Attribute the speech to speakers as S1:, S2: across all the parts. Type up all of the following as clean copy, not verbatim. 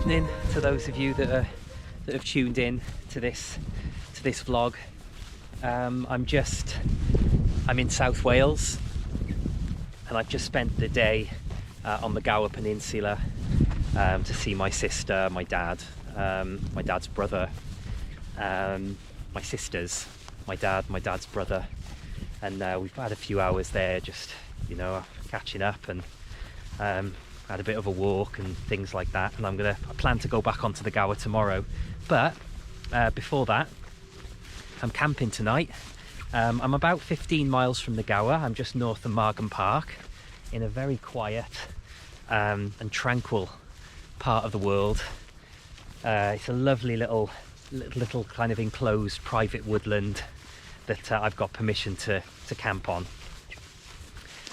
S1: evening to those of you that have tuned in to this vlog. I'm in South Wales, and I've just spent the day on the Gower Peninsula to see my sister, my dad, my dad's brother, my sisters, my dad's brother, and we've had a few hours there just, you know, catching up, and had a bit of a walk and things like that. And I plan to go back onto the Gower tomorrow, but before that I'm camping tonight. I'm about 15 miles from the Gower. I'm just north of Margam Park in a very quiet and tranquil part of the world. It's a lovely little kind of enclosed private woodland that I've got permission to camp on,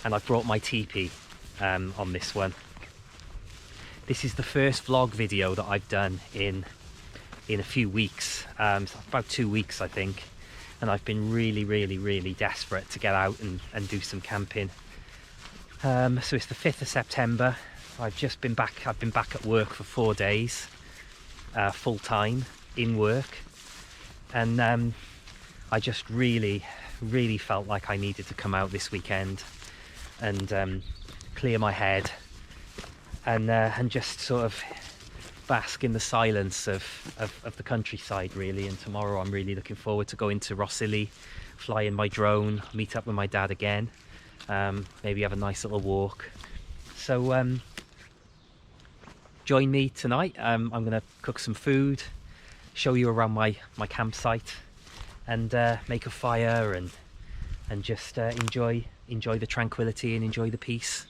S1: and I've brought my teepee on this one. This is the first vlog video that I've done in a few weeks, about 2 weeks I think, and I've been really desperate to get out and do some camping. So it's the 5th of September. I've been back at work for 4 days, full time in work, and I just really felt like I needed to come out this weekend and clear my head and just sort of bask in the silence of the countryside, really. And tomorrow I'm really looking forward to going to Rhossili, fly in my drone, meet up with my dad again, maybe have a nice little walk. So join me tonight. I'm gonna cook some food, show you around my campsite, and make a fire and just enjoy the tranquility and enjoy the peace,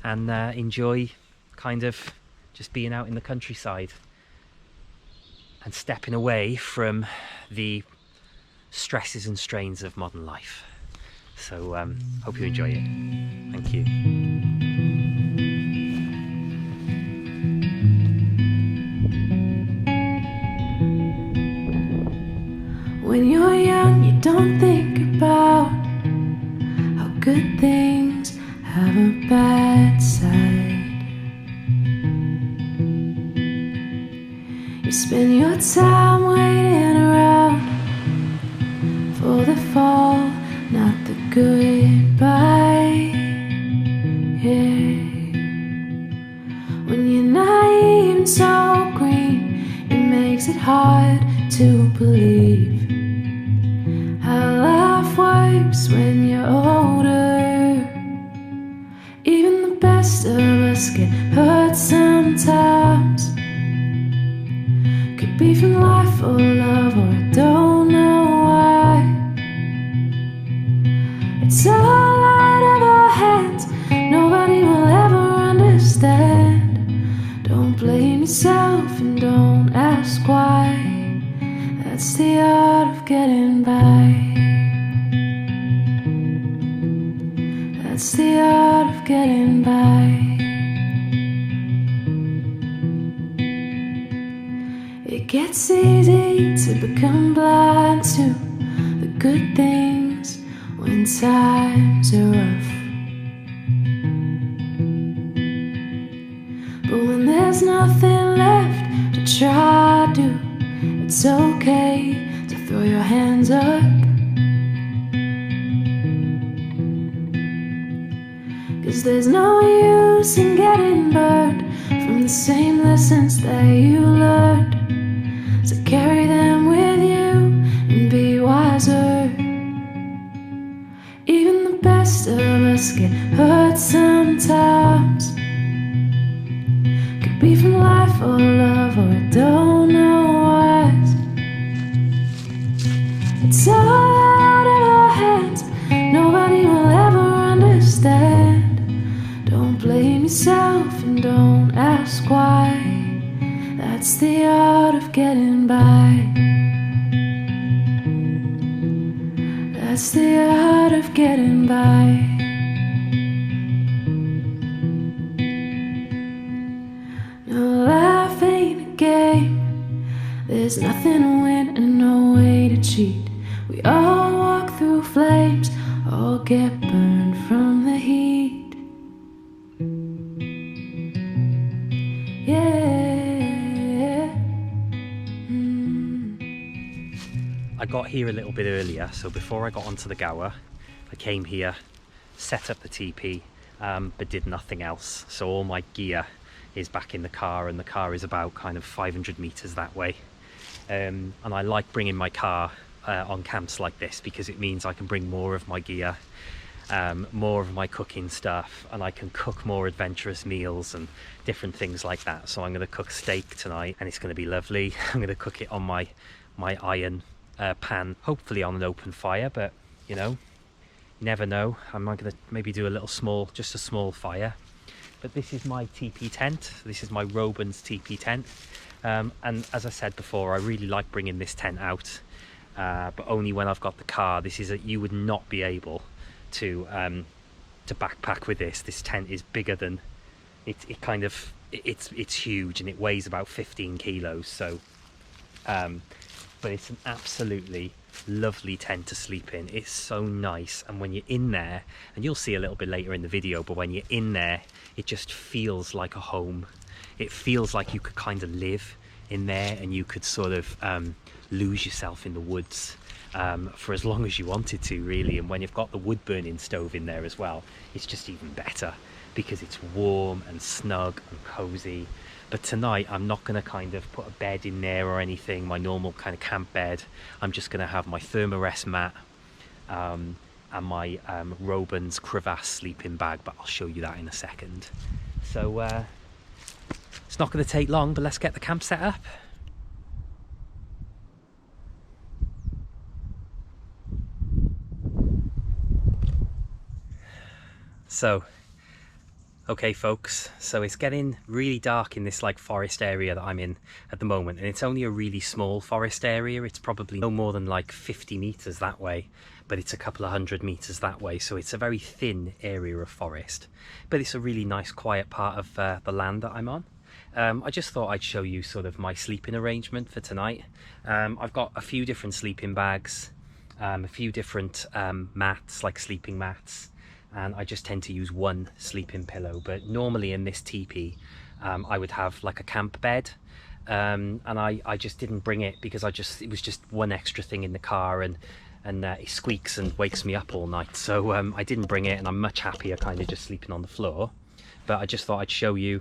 S1: and enjoy kind of just being out in the countryside and stepping away from the stresses and strains of modern life. So hope you enjoy it. Thank you.
S2: When you're young, you don't think about how good things have a bad side. You spend your time waiting around for the fall, not the goodbye. Yeah. When you're naive and so green, it makes it hard to believe how life works when you're older. Even the best of us get hurt sometimes. Could be from life or love, or I don't know why. It's all out of our hands, nobody will ever understand. Don't blame yourself and don't ask why. That's the art of getting by. That's the art of getting by. It gets easy to become blind to the good things when times are rough. But when there's nothing left to try to, it's okay to throw your hands up. 'Cause there's no use in getting burned from the same lessons that you learned. So carry them with you and be wiser. Even the best of us get hurt sometimes. Could be from life or love, or I don't know why. It's all out of our hands, nobody will ever understand. Don't blame yourself and don't ask why. That's the art of getting by. That's the art of getting by. No, life ain't a game. There's nothing to win and no way to cheat. We all walk through flames, all get burned from the heat. Yeah.
S1: I got here a little bit earlier, so before I got onto the Gower, I came here, set up the teepee, but did nothing else. So all my gear is back in the car, and the car is about kind of 500 meters that way. And I like bringing my car on camps like this because it means I can bring more of my gear, more of my cooking stuff, and I can cook more adventurous meals and different things like that. So I'm going to cook steak tonight, and it's going to be lovely. I'm going to cook it on my iron pan, hopefully on an open fire, but you know, never know. I'm going to maybe do a little just a small fire. But this is my teepee tent. This is my Robens teepee tent. And as I said before, I really like bringing this tent out, but only when I've got the car. You would not be able to backpack with this. This tent is bigger than it's huge, and it weighs about 15 kilos. So, but it's an absolutely lovely tent to sleep in. It's so nice, and when you're in there, and you'll see a little bit later in the video, but when you're in there, it just feels like a home. It feels like you could kind of live in there, and you could sort of lose yourself in the woods for as long as you wanted to, really. And when you've got the wood burning stove in there as well, it's just even better because it's warm and snug and cozy. But tonight I'm not going to kind of put a bed in there or anything, my normal kind of camp bed. I'm just going to have my Thermarest mat and my Robens crevasse sleeping bag, but I'll show you that in a second. So it's not going to take long, but let's get the camp set up. So, okay folks, so it's getting really dark in this like forest area that I'm in at the moment, and it's only a really small forest area. It's probably no more than like 50 meters that way, but it's a couple of 100 meters that way, so it's a very thin area of forest, but it's a really nice quiet part of the land that I'm on. I just thought I'd show you sort of my sleeping arrangement for tonight. I've got a few different sleeping bags, a few different mats, like sleeping mats, and I just tend to use one sleeping pillow. But normally in this teepee I would have like a camp bed, and I just didn't bring it because it was just one extra thing in the car, and it squeaks and wakes me up all night. So I didn't bring it, and I'm much happier kind of just sleeping on the floor. But I just thought I'd show you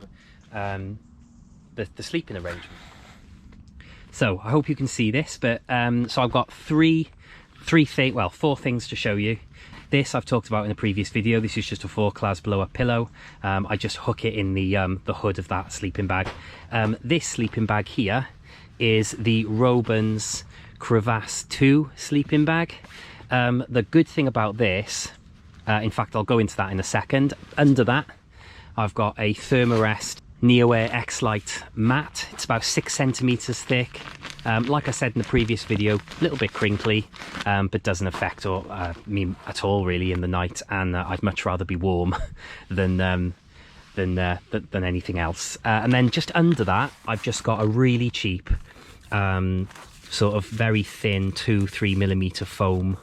S1: the sleeping arrangement. So I hope you can see this, but so I've got four things to show you. This I've talked about in a previous video. This is just a 4-class blow-up pillow. I just hook it in the hood of that sleeping bag. This sleeping bag here is the Robens Crevasse 2 sleeping bag. The good thing about this, in fact I'll go into that in a second, under that I've got a Thermarest Neoair X-Lite mat. It's about 6 centimeters thick. Like I said in the previous video, a little bit crinkly, but doesn't affect me at all really in the night, and I'd much rather be warm than anything else. And then just under that I've just got a really cheap sort of very thin 2-3 millimeter foam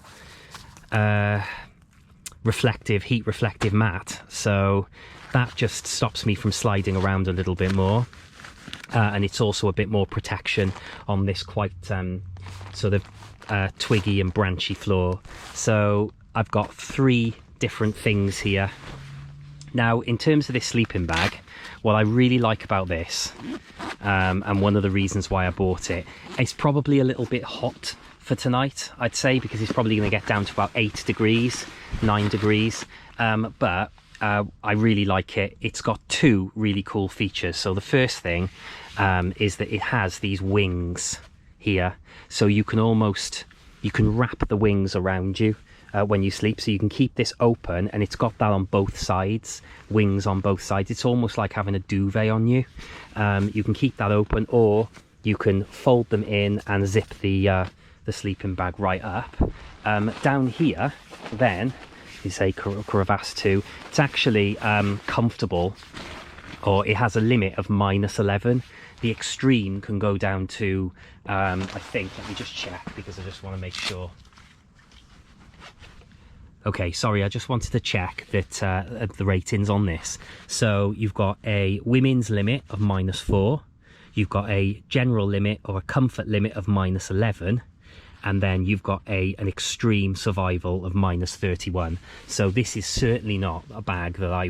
S1: heat reflective mat, so that just stops me from sliding around a little bit more, and it's also a bit more protection on this quite sort of twiggy and branchy floor. So I've got 3 different things here. Now in terms of this sleeping bag, what I really like about this, and one of the reasons why I bought it, it's probably a little bit hot for tonight, I'd say, because it's probably going to get down to about 8 degrees, 9 degrees, but I really like it. It's got 2 really cool features. So the first thing is that it has these wings here, so you can wrap the wings around you when you sleep, so you can keep this open, and it's got that on both sides, wings on both sides. It's almost like having a duvet on you. You can keep that open, or you can fold them in and zip the sleeping bag right up. Down here then is a Crevasse 2. It's actually comfortable, or it has a limit of -11. The extreme can go down to I think, let me just check because I just want to make sure. Okay, sorry, I just wanted to check that the ratings on this. So you've got a women's limit of -4, you've got a general limit or a comfort limit of -11, and then you've got an extreme survival of -31. So this is certainly not a bag that I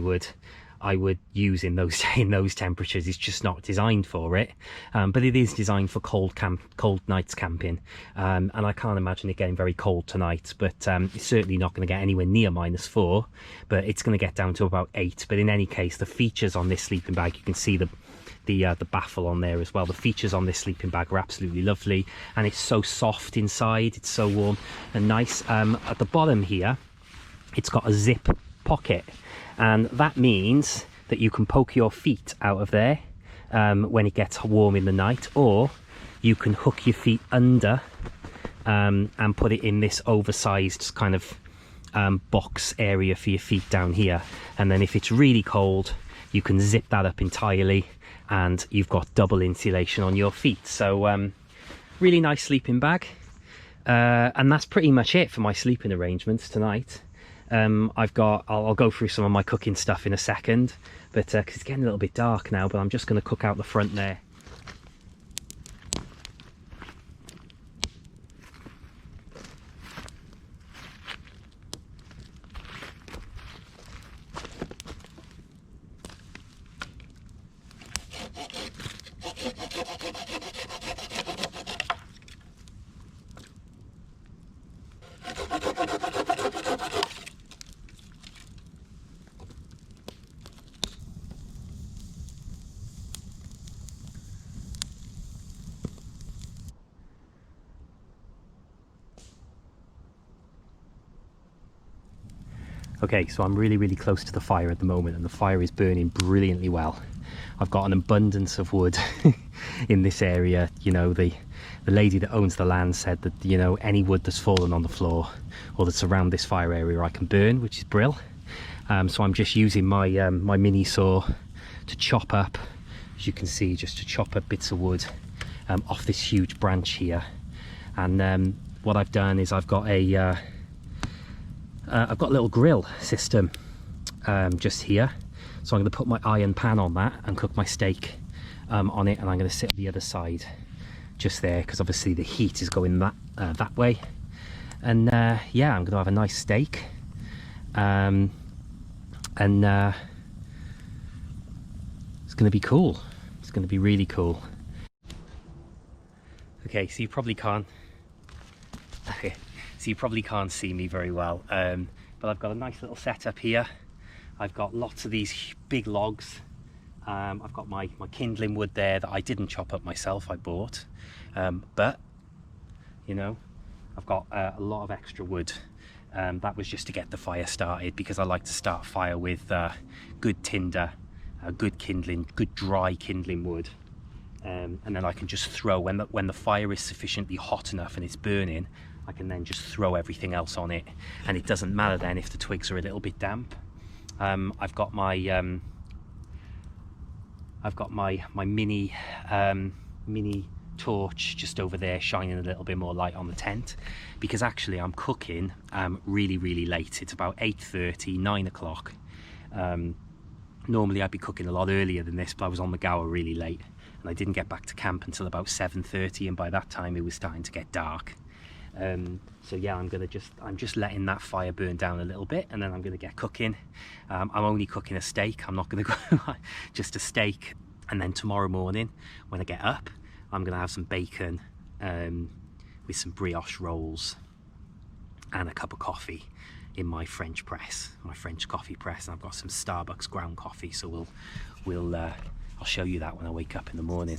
S1: would use in those temperatures. It's just not designed for it, but it is designed for cold nights camping, and I can't imagine it getting very cold tonight, but it's certainly not going to get anywhere near -4, but it's going to get down to about 8. But in any case, the features on this sleeping bag, you can see the baffle on there as well. The features on this sleeping bag are absolutely lovely, and it's so soft inside. It's so warm and nice. At the bottom here, it's got a zip pocket, and that means that you can poke your feet out of there when it gets warm in the night, or you can hook your feet under and put it in this oversized kind of box area for your feet down here. And then if it's really cold, you can zip that up entirely, and you've got double insulation on your feet. So really nice sleeping bag, and that's pretty much it for my sleeping arrangements tonight. I'll go through some of my cooking stuff in a second, but 'cause it's getting a little bit dark now, but I'm just going to cook out the front there. Okay, so I'm really close to the fire at the moment, and the fire is burning brilliantly well. I've got an abundance of wood in this area. You know, the lady that owns the land said that, you know, any wood that's fallen on the floor or that's around this fire area I can burn, which is brill. So I'm just using my my mini saw to chop up, as you can see, just to chop up bits of wood off this huge branch here. And what I've done is I've got a little grill system just here, so I'm going to put my iron pan on that and cook my steak on it, and I'm going to sit on the other side just there, because obviously the heat is going that way. And yeah, I'm going to have a nice steak, and it's going to be cool. It's going to be really cool. Okay, so you probably can't see me very well, but I've got a nice little setup here. I've got lots of these big logs. I've got my kindling wood there that I didn't chop up myself, I bought, but you know, I've got a lot of extra wood. That was just to get the fire started, because I like to start fire with good tinder, good kindling, good dry kindling wood, and then I can just throw, when the fire is sufficiently hot enough and it's burning, I can then just throw everything else on it, and it doesn't matter then if the twigs are a little bit damp. I've got my mini torch just over there, shining a little bit more light on the tent, because actually I'm cooking really late. It's about 8:30, 9 o'clock. Normally I'd be cooking a lot earlier than this, but I was on the Gower really late, and I didn't get back to camp until about 7:30, and by that time it was starting to get dark. So yeah, I'm just letting that fire burn down a little bit, and then I'm gonna get cooking. I'm only cooking a steak. I'm not gonna go just a steak. And then tomorrow morning when I get up, I'm gonna have some bacon with some brioche rolls and a cup of coffee in my French press, my French coffee press. And I've got some Starbucks ground coffee, so I'll show you that when I wake up in the morning.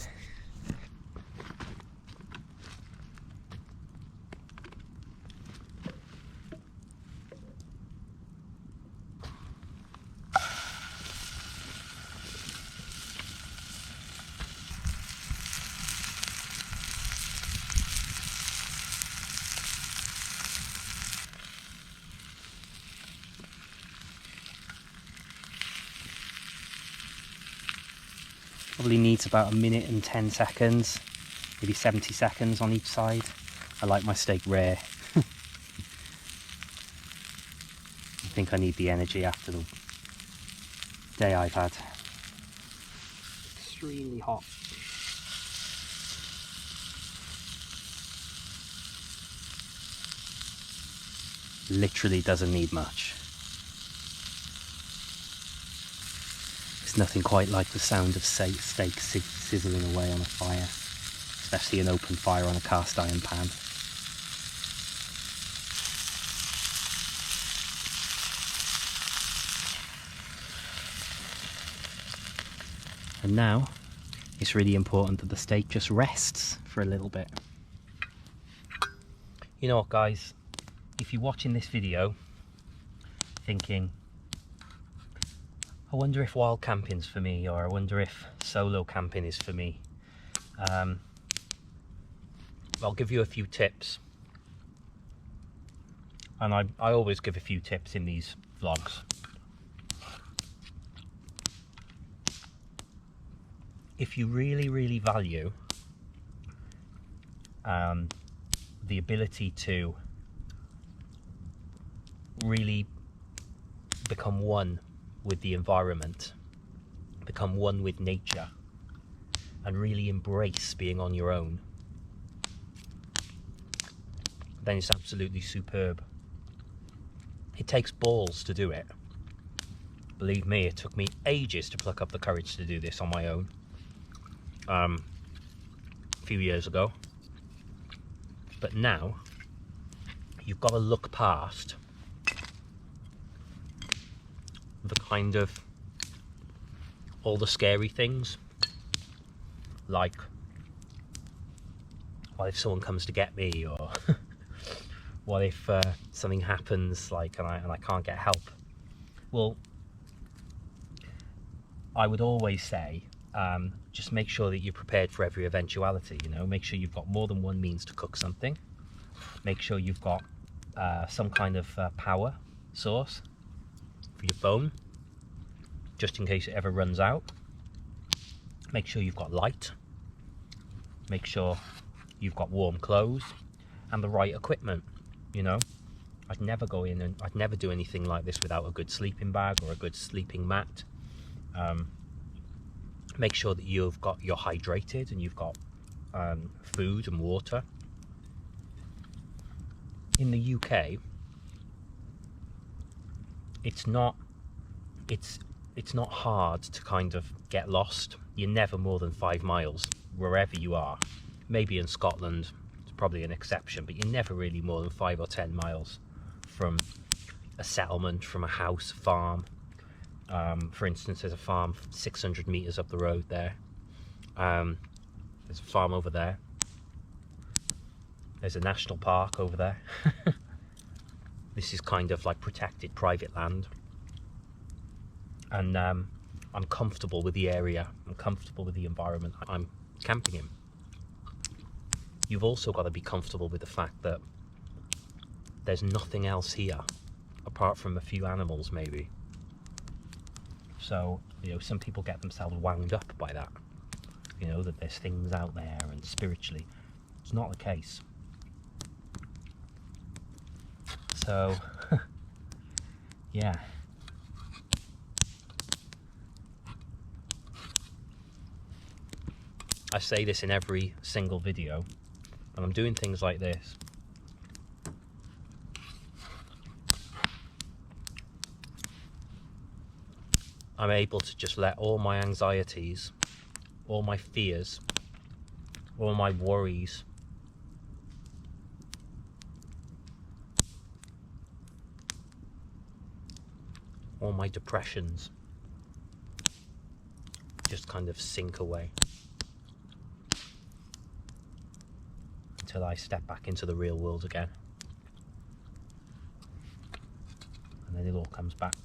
S1: Probably needs about 1 minute and 10 seconds, maybe 70 seconds on each side. I like my steak rare. I think I need the energy after the day I've had. Extremely hot. Literally doesn't need much. It's nothing quite like the sound of steak sizzling away on a fire, especially an open fire on a cast iron pan. And now it's really important that the steak just rests for a little bit. You know what, guys? If you're watching this video thinking, I wonder if wild camping's for me, or I wonder if solo camping is for me, I'll give you a few tips. And I always give a few tips in these vlogs. If you really, really value the ability to really become one with the environment, become one with nature, and really embrace being on your own, then it's absolutely superb. It takes balls to do it. Believe me, it took me ages to pluck up the courage to do this on my own. A few years ago. But now you've got to look past the kind of all the scary things, like what if someone comes to get me, or what if something happens, like and I can't get help. Well, I would always say, just make sure that you're prepared for every eventuality. You know, make sure you've got more than one means to cook something. Make sure you've got some kind of power source for your phone, just in case it ever runs out. Make sure you've got light. Make sure you've got warm clothes and the right equipment. You know, I'd never go in and I'd never do anything like this without a good sleeping bag or a good sleeping mat. Make sure that you're hydrated and you've got food and water. In the UK, it's not hard to kind of get lost. You're never more than 5 miles wherever you are. Maybe in Scotland it's probably an exception, but you're never really more than 5 or 10 miles from a settlement, from a house, farm. For instance, there's a farm 600 meters up the road there. There's a farm over there. There's a national park over there. This is kind of like protected private land. And I'm comfortable with the area. I'm comfortable with the environment I'm camping in. You've also got to be comfortable with the fact that there's nothing else here apart from a few animals, maybe. So, you know, some people get themselves wound up by that, you know, that there's things out there and spiritually. It's not the case. So, yeah. I say this in every single video, and I'm doing things like this. I'm able to just let all my anxieties, all my fears, all my worries, all my depressions just kind of sink away until I step back into the real world again, and then it all comes back.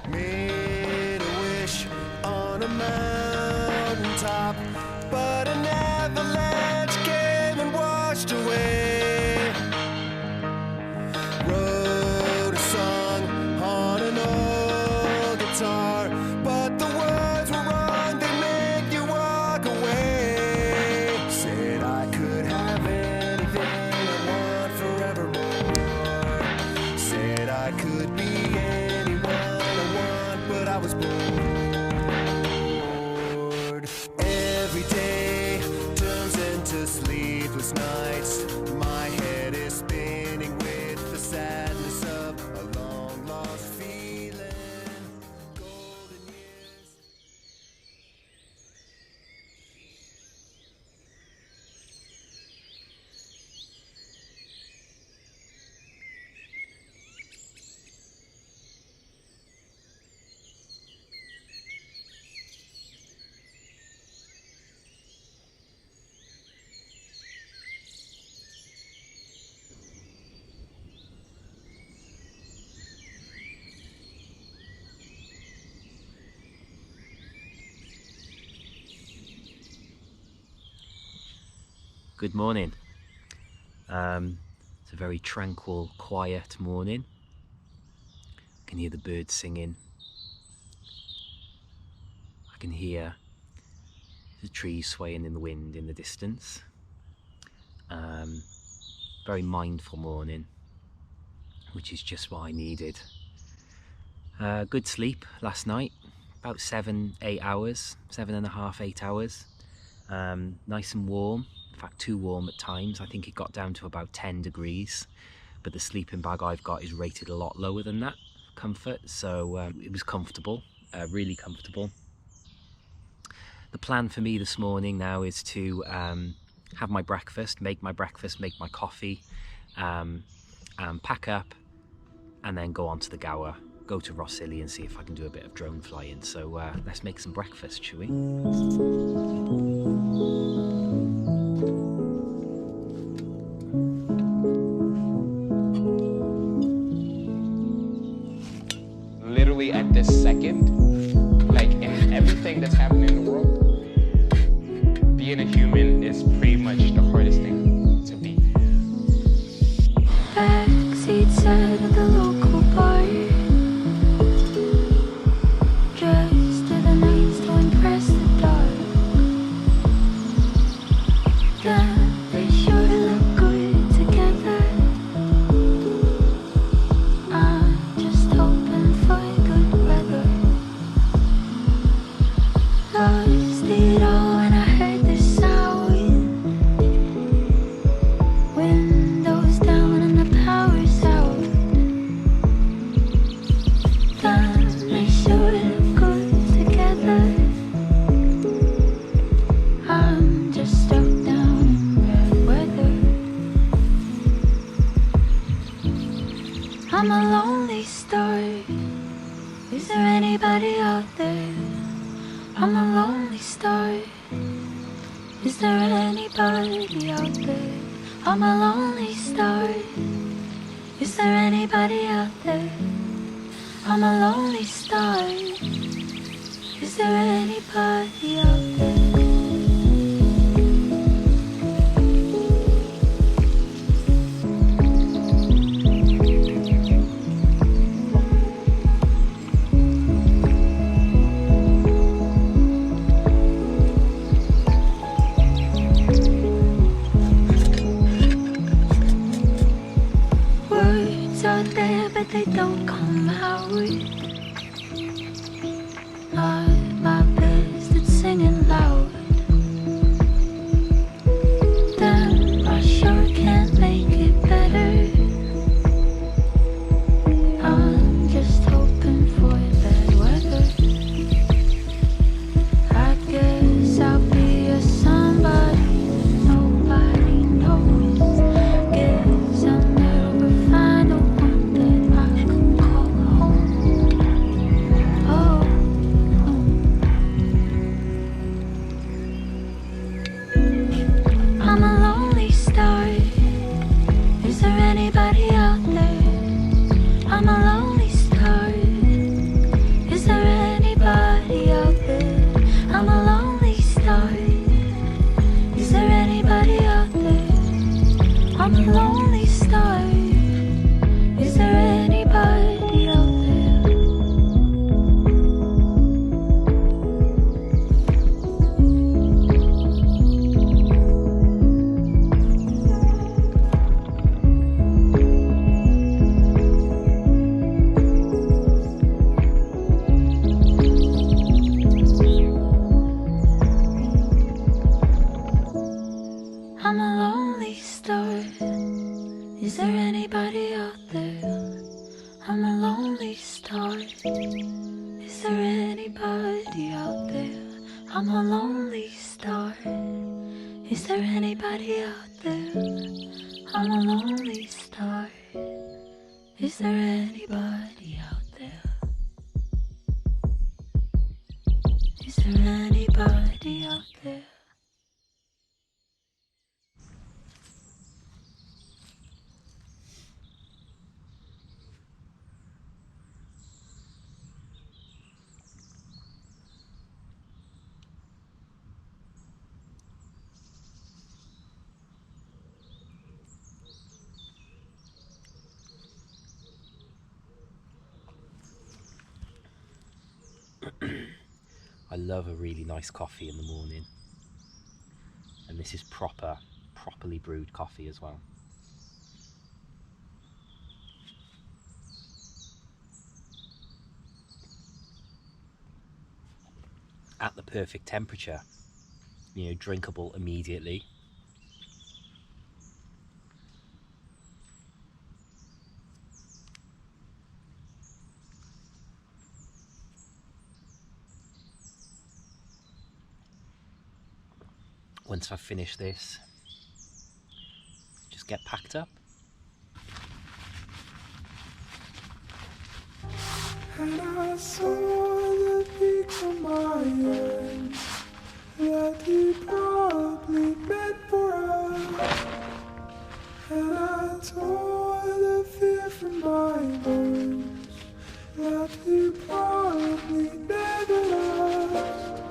S3: Made a wish on a mountaintop, but an avalanche came and washed away. Wrote a song on an old guitar, but the words were wrong, they make you walk away. Said I could have anything I
S1: good morning. It's a very tranquil, quiet morning. I can hear the birds singing. I can hear the trees swaying in the wind in the distance. Very mindful morning, which is just what I needed. Good sleep last night, about 7-8 hours, 7.5, 8 hours. Nice and warm, in fact too warm at times. I think it got down to about 10 degrees, but the sleeping bag I've got is rated a lot lower than that, comfort, so it was comfortable, really comfortable. The plan for me this morning now is to have my breakfast, make my coffee, and pack up, and then go on to the Gower, go to Rhossili and see if I can do a bit of drone flying. So let's make some breakfast, shall we?
S4: Literally at this second, like in everything that's happening in the world, being a human is pretty much the hardest thing to be.
S2: Backseat sat at the local bar, dressed to the nines to impress the dark. Damn, they sure look good together. I'm just hoping for good weather. Lost it all when I heard the sound. Windows down and the power's out. Damn, they sure look good together. I'm just stuck down in bad weather. I'm a lonely star. Is there anybody out there? I'm a lonely star. Is there anybody out there? I'm a lonely star. Is there anybody out there? I'm a lonely star. Is there anybody out there? Words out there, but they don't come out. I'm my best at singing loud. Damn, I sure can't make it better. I'm just hoping for bad weather. I guess I'll be a somebody nobody knows. Guess I'll never find a one that I can call home. Oh, I'm a lonely star. Is there anybody out there? I'm a lonely star. Is there anybody out there? I'm a lonely star. Is there anybody out there? I'm a lonely star. Is there anybody out there? I'm a lonely star. Is there anybody out there? I'm a lonely star. Is there anybody out there? I'm a lonely star. Is there anybody out there? I'm a lonely star. Is there anybody out there? Is there anybody out there?
S1: I love a really nice coffee in the morning, and this is properly brewed coffee as well. At the perfect temperature, you know, drinkable immediately. Once I've finished this, just get packed up.
S3: And I saw the peaks of my end that he probably meant for us. And I tore the fear from my bones that he probably never lost.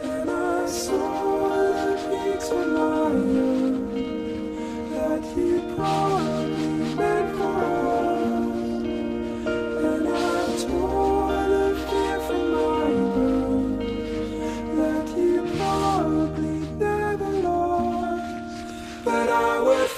S3: And I saw the peaks of my end that he probably meant for us. And I tore the fear from my bones that he probably never lost. But I would